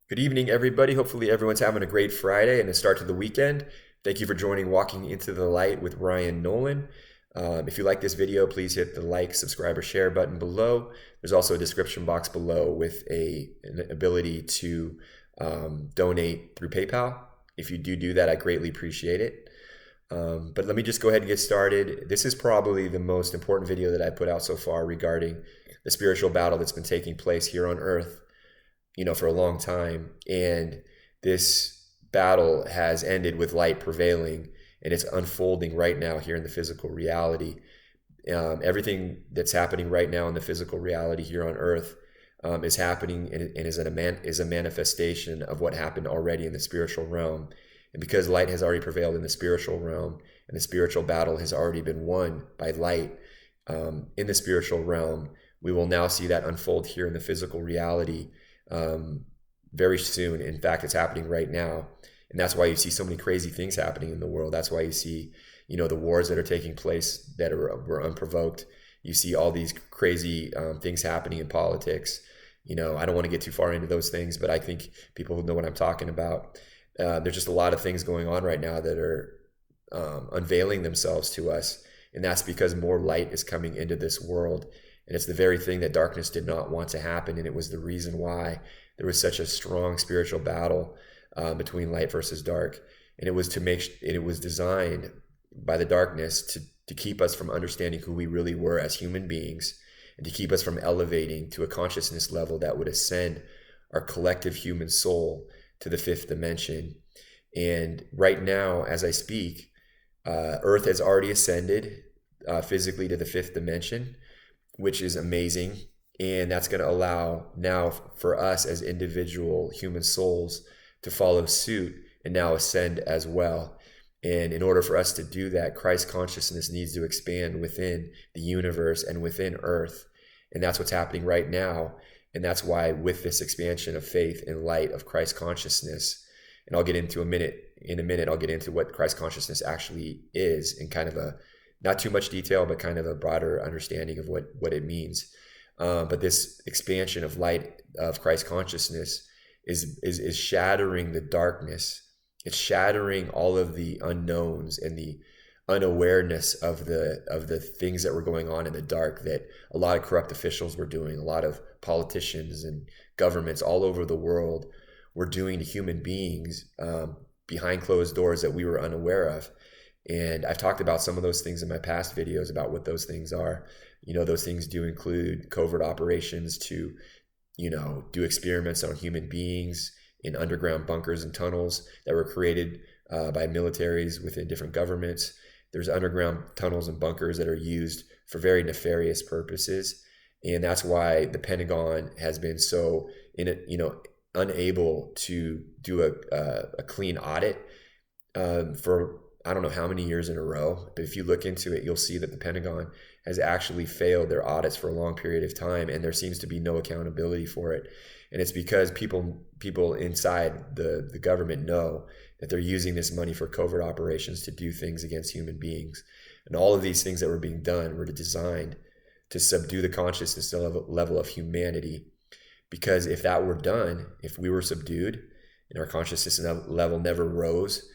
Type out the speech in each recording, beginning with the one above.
Good evening, everybody. Hopefully, everyone's having a great Friday and a start to the weekend. Thank you for joining Walking into the Light with Ryan Nolan. If you like this video, please hit the like, subscribe, or share button below. There's also a description box below with an ability to donate through PayPal. If you do that, I greatly appreciate it. But let me just go ahead and get started. This is probably the most important video that I put out so far regarding the spiritual battle that's been taking place here on Earth, for a long time. And this battle has ended with light prevailing, and it's unfolding right now here in the physical reality. Everything that's happening right now in the physical reality here on Earth is happening and is a manifestation of what happened already in the spiritual realm. And because light has already prevailed in the spiritual realm, and the spiritual battle has already been won by light in the spiritual realm, we will now see that unfold here in the physical reality very soon. In fact, it's happening right now. And that's why you see so many crazy things happening in the world. That's why you see, the wars that are taking place that were unprovoked. You see all these crazy things happening in politics. I don't want to get too far into those things, but I think people know what I'm talking about. There's just a lot of things going on right now that are unveiling themselves to us. And that's because more light is coming into this world. And it's the very thing that darkness did not want to happen. And it was the reason why there was such a strong spiritual battle between light versus dark. And it was designed by the darkness to keep us from understanding who we really were as human beings, and to keep us from elevating to a consciousness level that would ascend our collective human soul to the fifth dimension. And right now, as I speak, Earth has already ascended physically to the fifth dimension, which is amazing. And that's going to allow now for us as individual human souls to follow suit and now ascend as well. And in order for us to do that, Christ consciousness needs to expand within the universe and within Earth. And that's what's happening right now. And that's why with this expansion of faith and light of Christ consciousness, and I'll get into in a minute, I'll get into what Christ consciousness actually is in kind of a, not too much detail, but kind of a broader understanding of what it means. But this expansion of light of Christ consciousness is shattering the darkness. It's shattering all of the unknowns and the unawareness of the things that were going on in the dark that a lot of corrupt officials were doing, a lot of politicians and governments all over the world were doing to human beings behind closed doors that we were unaware of. And I've talked about some of those things in my past videos about what those things are. Those things do include covert operations to, do experiments on human beings in underground bunkers and tunnels that were created by militaries within different governments. There's underground tunnels and bunkers that are used for very nefarious purposes. And that's why the Pentagon has been so unable to do a clean audit for I don't know how many years in a row, but if you look into it, you'll see that the Pentagon has actually failed their audits for a long period of time, and there seems to be no accountability for it. And it's because people inside the government know that they're using this money for covert operations to do things against human beings. And all of these things that were being done were designed to subdue the consciousness level of humanity. Because if that were done, if we were subdued and our consciousness level never rose,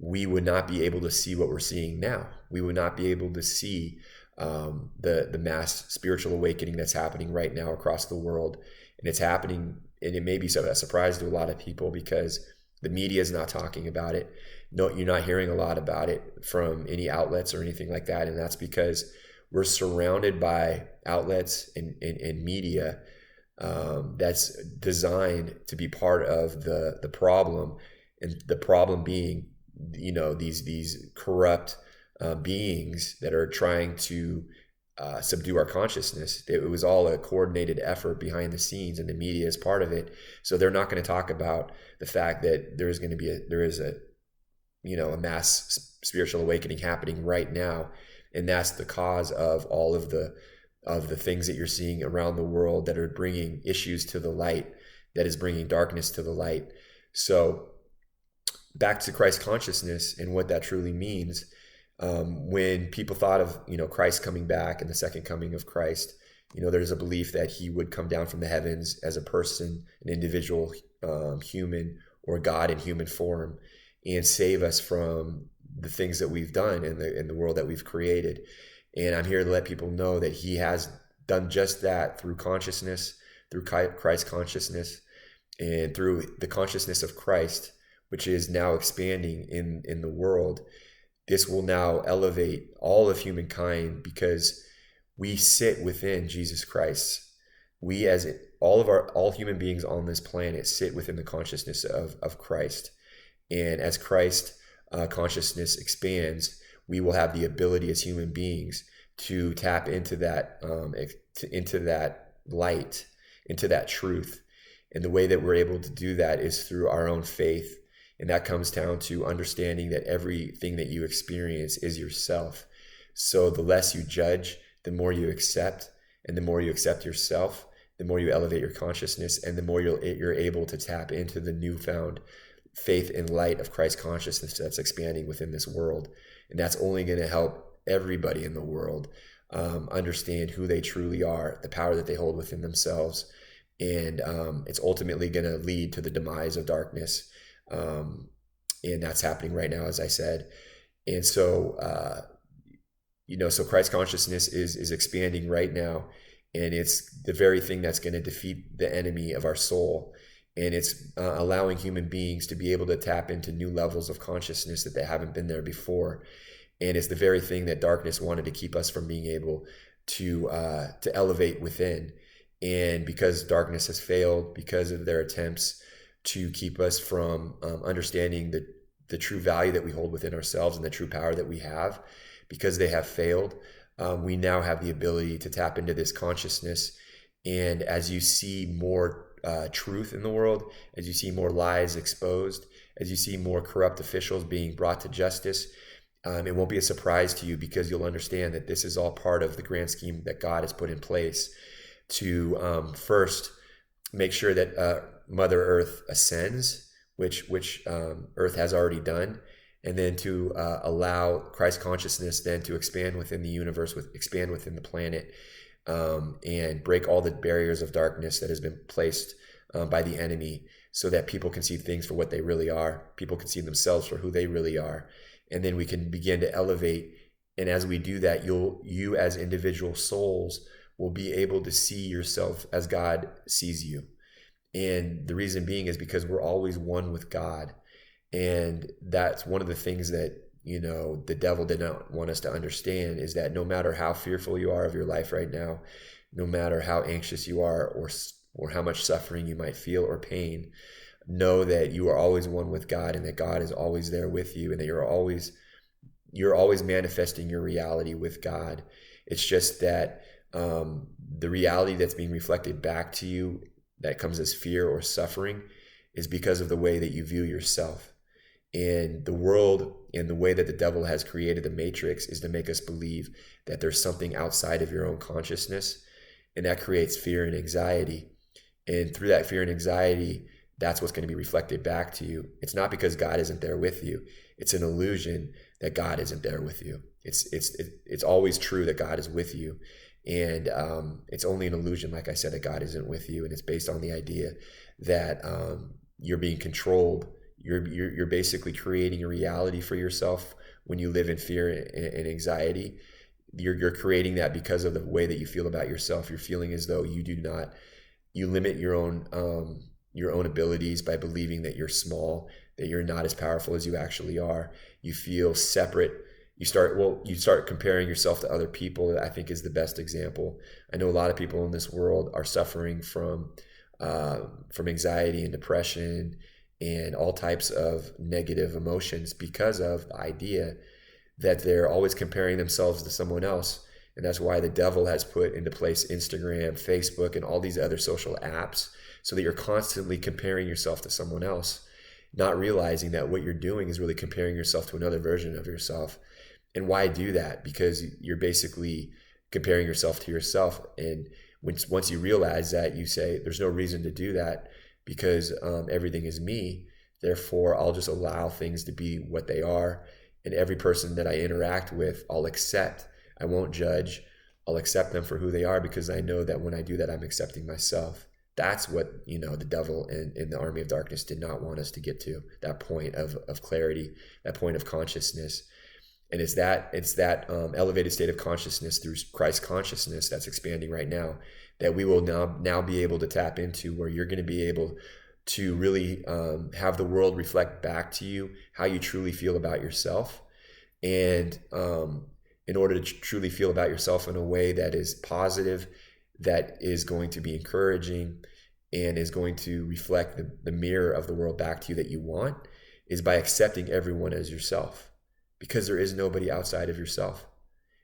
we would not be able to see what we're seeing now. We would not be able to see the mass spiritual awakening that's happening right now across the world. And it's happening, and it may be a surprise to a lot of people because the media is not talking about it. No, you're not hearing a lot about it from any outlets or anything like that. And that's because we're surrounded by outlets and media that's designed to be part of the problem, and the problem being these corrupt beings that are trying to subdue our consciousness. It was all a coordinated effort behind the scenes, and the media is part of it. So they're not going to talk about the fact that there is a mass spiritual awakening happening right now, and that's the cause of all of the things that you're seeing around the world that are bringing issues to the light, that is bringing darkness to the light. So back to Christ consciousness and what that truly means. When people thought of, Christ coming back and the second coming of Christ, there's a belief that he would come down from the heavens as a person, an individual human or God in human form and save us from the things that we've done in the world that we've created. And I'm here to let people know that he has done just that through consciousness, through Christ consciousness, and through the consciousness of Christ, which is now expanding in the world. This will now elevate all of humankind because we sit within Jesus Christ. We, as all human beings on this planet, sit within the consciousness of Christ. And as Christ consciousness expands, we will have the ability as human beings to tap into that light, into that truth. And the way that we're able to do that is through our own faith. And that comes down to understanding that everything that you experience is yourself. So the less you judge, the more you accept. And the more you accept yourself, the more you elevate your consciousness, and the more you're able to tap into the newfound faith and light of Christ consciousness that's expanding within this world. And that's only going to help everybody in the world understand who they truly are, the power that they hold within themselves. And it's ultimately going to lead to the demise of darkness. And that's happening right now, as I said. And so, so Christ consciousness is expanding right now. And it's the very thing that's going to defeat the enemy of our soul. And it's allowing human beings to be able to tap into new levels of consciousness that they haven't been there before. And it's the very thing that darkness wanted to keep us from being able to elevate within. And because darkness has failed, because of their attempts to keep us from understanding the true value that we hold within ourselves and the true power that we have, because they have failed, we now have the ability to tap into this consciousness. And as you see more truth in the world, as you see more lies exposed, as you see more corrupt officials being brought to justice, it won't be a surprise to you, because you'll understand that this is all part of the grand scheme that God has put in place to first make sure that Mother Earth ascends, which Earth has already done, and then to allow Christ consciousness then to expand within the universe, expand within the planet, and break all the barriers of darkness that has been placed by the enemy, so that people can see things for what they really are. People can see themselves for who they really are. And then we can begin to elevate. And as we do that, you as individual souls will be able to see yourself as God sees you. And the reason being is because we're always one with God. And that's one of the things that, the devil did not want us to understand, is that no matter how fearful you are of your life right now, no matter how anxious you are or how much suffering you might feel or pain, know that you are always one with God, and that God is always there with you, and that you're always manifesting your reality with God. It's just that the reality that's being reflected back to you that comes as fear or suffering is because of the way that you view yourself. And the world and the way that the devil has created the matrix is to make us believe that there's something outside of your own consciousness, and that creates fear and anxiety. And through that fear and anxiety, that's what's going to be reflected back to you. It's not because God isn't there with you. It's an illusion that God isn't there with you. It's always true that God is with you. And it's only an illusion, like I said, that God isn't with you. And it's based on the idea that you're being controlled. You're basically creating a reality for yourself when you live in fear and anxiety. You're creating that because of the way that you feel about yourself. You're feeling as though you limit your own abilities by believing that you're small, that you're not as powerful as you actually are. You feel separate. You start comparing yourself to other people. That I think is the best example. I know a lot of people in this world are suffering from anxiety and depression and all types of negative emotions because of the idea that they're always comparing themselves to someone else. And that's why the devil has put into place Instagram, Facebook, and all these other social apps, so that you're constantly comparing yourself to someone else, not realizing that what you're doing is really comparing yourself to another version of yourself. And why do that? Because you're basically comparing yourself to yourself. And once you realize that, you say, there's no reason to do that, because everything is me. Therefore, I'll just allow things to be what they are. And every person that I interact with, I'll accept. I won't judge. I'll accept them for who they are, because I know that when I do that, I'm accepting myself. That's what, the devil and the army of darkness did not want us to get to, that point of clarity, that point of consciousness. And it's that elevated state of consciousness through Christ consciousness that's expanding right now, that we will now be able to tap into, where you're going to be able to really have the world reflect back to you how you truly feel about yourself. And in order to truly feel about yourself in a way that is positive, that is going to be encouraging, and is going to reflect the mirror of the world back to you that you want, is by accepting everyone as yourself, because there is nobody outside of yourself.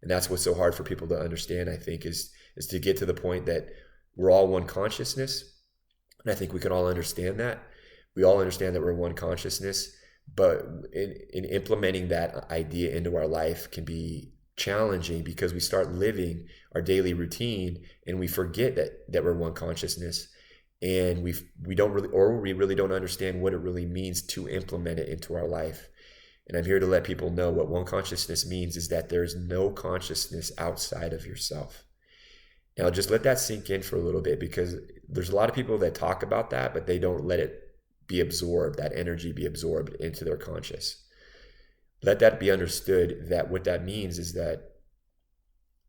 And that's what's so hard for people to understand, I think, is to get to the point that we're all one consciousness. And I think we can all understand that. We all understand that we're one consciousness, but in implementing that idea into our life can be challenging, because we start living our daily routine and we forget that we're one consciousness, and we really don't understand what it really means to implement it into our life. And I'm here to let people know what one consciousness means is that there's no consciousness outside of yourself. Now just let that sink in for a little bit, because there's a lot of people that talk about that, but they don't let it be absorbed, that energy be absorbed into their conscious. Let that be understood, that what that means is that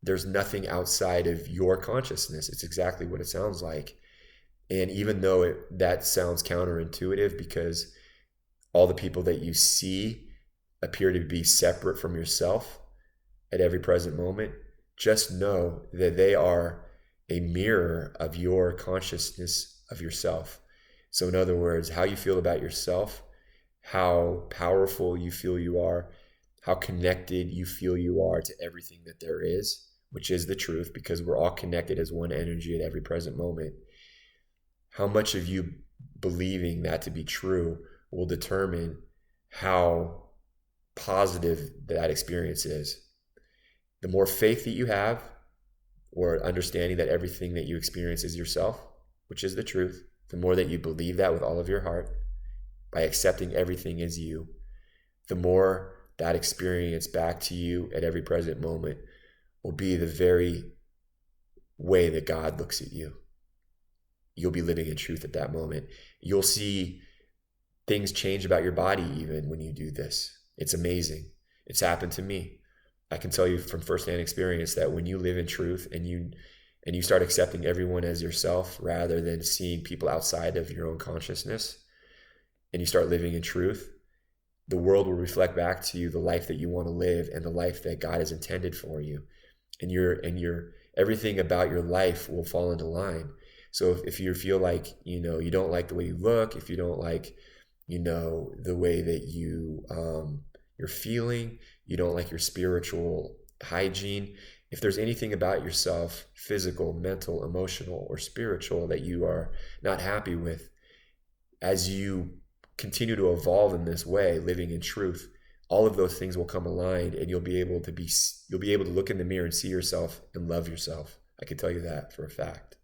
there's nothing outside of your consciousness. It's exactly what it sounds like. And even though that sounds counterintuitive, because all the people that you see appear to be separate from yourself at every present moment, just know that they are a mirror of your consciousness of yourself. So in other words, how you feel about yourself, how powerful you feel you are, how connected you feel you are to everything that there is, which is the truth, because we're all connected as one energy at every present moment. How much of you believing that to be true will determine how positive that experience is. The more faith that you have, or understanding that everything that you experience is yourself, which is the truth, the more that you believe that with all of your heart, by accepting everything as you, the more that experience back to you at every present moment will be the very way that God looks at you. You'll be living in truth at that moment. You'll see things change about your body even when you do this. It's amazing. It's happened to me. I can tell you from firsthand experience that when you live in truth and you start accepting everyone as yourself rather than seeing people outside of your own consciousness, and you start living in truth, the world will reflect back to you the life that you want to live and the life that God has intended for you. And your everything about your life will fall into line. So if you feel like, you don't like the way you look, if you don't like, the way that you're feeling, you don't like your spiritual hygiene, if there's anything about yourself, physical, mental, emotional, or spiritual, that you are not happy with, as you continue to evolve in this way, living in truth, all of those things will come aligned, and you'll be able to look in the mirror and see yourself and love yourself. I can tell you that for a fact.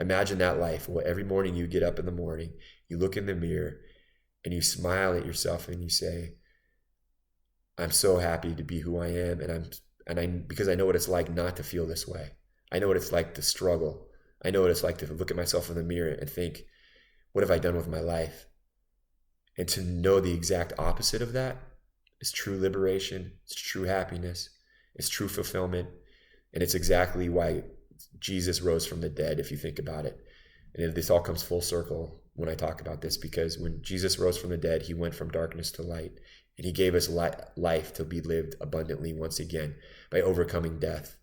Imagine that life. Well, every morning you get up in the morning, you look in the mirror and you smile at yourself and you say, I'm so happy to be who I am, because I know what it's like not to feel this way. I know what it's like to struggle. I know what it's like to look at myself in the mirror and think, what have I done with my life? And to know the exact opposite of that is true liberation, it's true happiness, it's true fulfillment, and it's exactly why Jesus rose from the dead, if you think about it. And this all comes full circle when I talk about this, because when Jesus rose from the dead, he went from darkness to light, and he gave us life to be lived abundantly once again by overcoming death.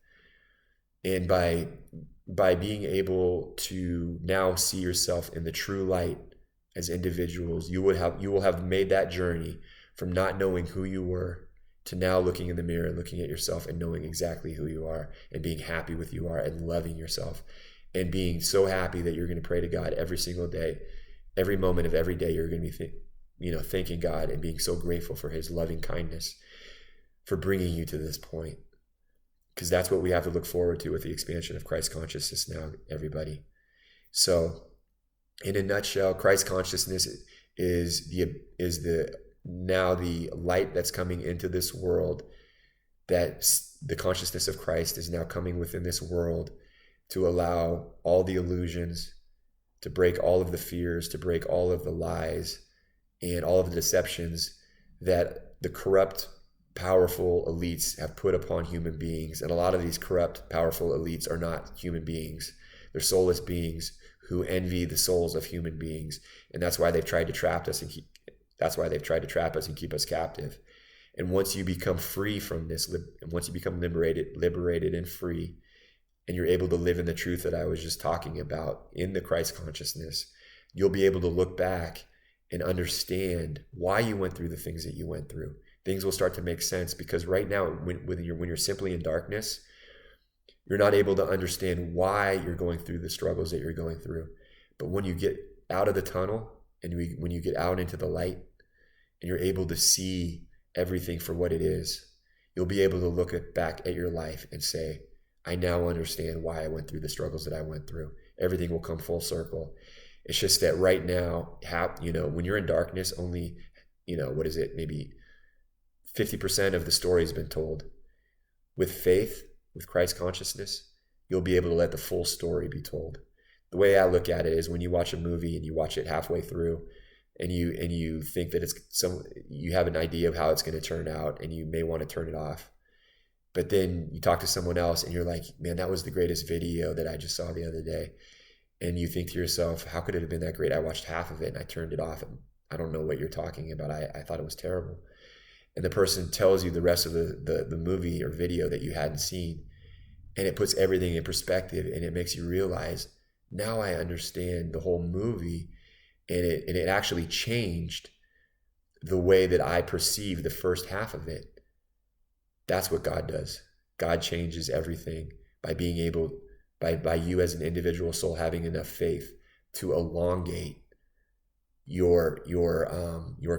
And by being able to now see yourself in the true light as individuals, you will have made that journey from not knowing who you were to now looking in the mirror and looking at yourself and knowing exactly who you are and being happy with who you are and loving yourself and being so happy that you're going to pray to God every single day. Every moment of every day, you're going to be thanking God and being so grateful for his loving kindness for bringing you to this point. Because that's what we have to look forward to with the expansion of Christ consciousness now, everybody. So in a nutshell, Christ consciousness is now the light that's coming into this world, that the consciousness of Christ is now coming within this world to allow all the illusions, to break all of the fears, to break all of the lies and all of the deceptions that the corrupt, powerful elites have put upon human beings. And a lot of these corrupt, powerful elites are not human beings. They're soulless beings who envy the souls of human beings. And that's why they've tried to trap us and keep us captive. And once you become free from this, and once you become liberated and free, and you're able to live in the truth that I was just talking about in the Christ consciousness, you'll be able to look back and understand why you went through the things that you went through. Things will start to make sense, because right now, when you're simply in darkness, you're not able to understand why you're going through the struggles that you're going through. But when you get out of the tunnel and when you get out into the light and you're able to see everything for what it is, you'll be able to look back at your life and say, I now understand why I went through the struggles that I went through. Everything will come full circle. It's just that right now, when you're in darkness, only, maybe 50% of the story has been told. With faith, with Christ consciousness, you'll be able to let the full story be told. The way I look at it is, when you watch a movie and you watch it halfway through, and you think that you have an idea of how it's going to turn out, and you may want to turn it off. But then you talk to someone else and you're like, man, that was the greatest video that I just saw the other day. And you think to yourself, how could it have been that great? I watched half of it and I turned it off, and I don't know what you're talking about. I thought it was terrible. And the person tells you the rest of the movie or video that you hadn't seen. And it puts everything in perspective, and it makes you realize, now I understand the whole movie. And it actually changed the way that I perceived the first half of it. That's what God does. God changes everything by being able, by you as an individual soul having enough faith to elongate your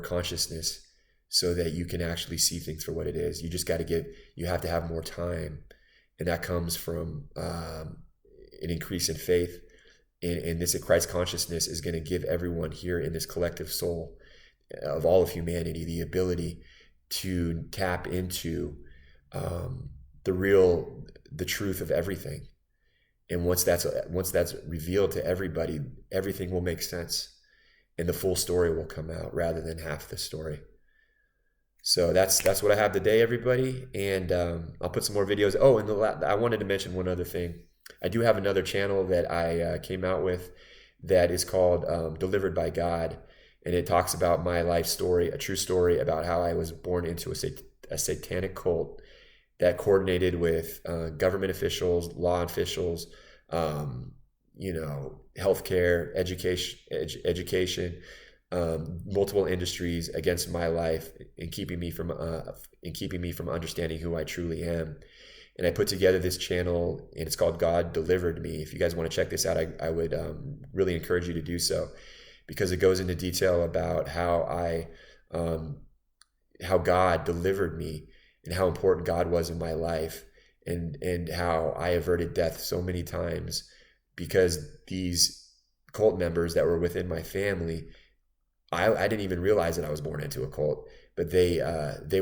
consciousness so that you can actually see things for what it is. You just got to you have to have more time. And that comes from an increase in faith. And this Christ consciousness is going to give everyone here in this collective soul of all of humanity the ability to tap into the truth of everything. And once that's revealed to everybody, everything will make sense, and the full story will come out rather than half the story. So that's what I have today, everybody. And I'll put some more videos. Oh, and I wanted to mention one other thing. I do have another channel that I came out with that is called Delivered by God. And it talks about my life story, a true story about how I was born into a satanic cult that coordinated with government officials, law officials, healthcare, education, multiple industries against my life, and keeping me from understanding who I truly am. And I put together this channel, and it's called God Delivered Me. If you guys want to check this out, I would really encourage you to do so, because it goes into detail about how God delivered me and how important God was in my life, and how I averted death so many times because these cult members that were within my family, I didn't even realize that I was born into a cult, but they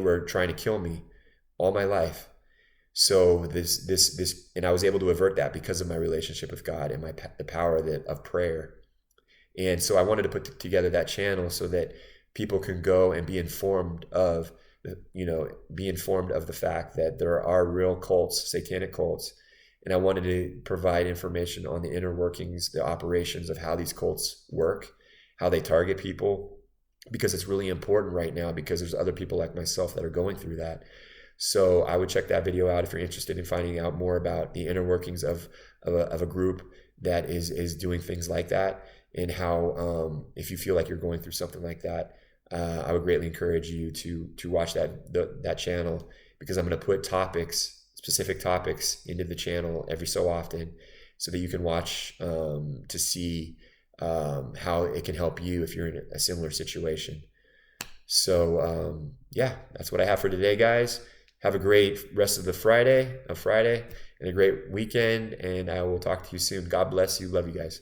were trying to kill me all my life. So this, and I was able to avert that because of my relationship with God and the power of prayer. And so I wanted to put together that channel so that people can go and be informed of the fact that there are real cults, satanic cults. And I wanted to provide information on the inner workings, the operations of how these cults work, how they target people, because it's really important right now, because there's other people like myself that are going through that. So I would check that video out if you're interested in finding out more about the inner workings of a group that is doing things like that, and how if you feel like you're going through something like that, I would greatly encourage you to watch that channel, because I'm going to put specific topics into the channel every so often, so that you can watch to see how it can help you if you're in a similar situation. So yeah, that's what I have for today, guys. Have a great rest of the Friday, and a great weekend, and I will talk to you soon. God bless you. Love you guys.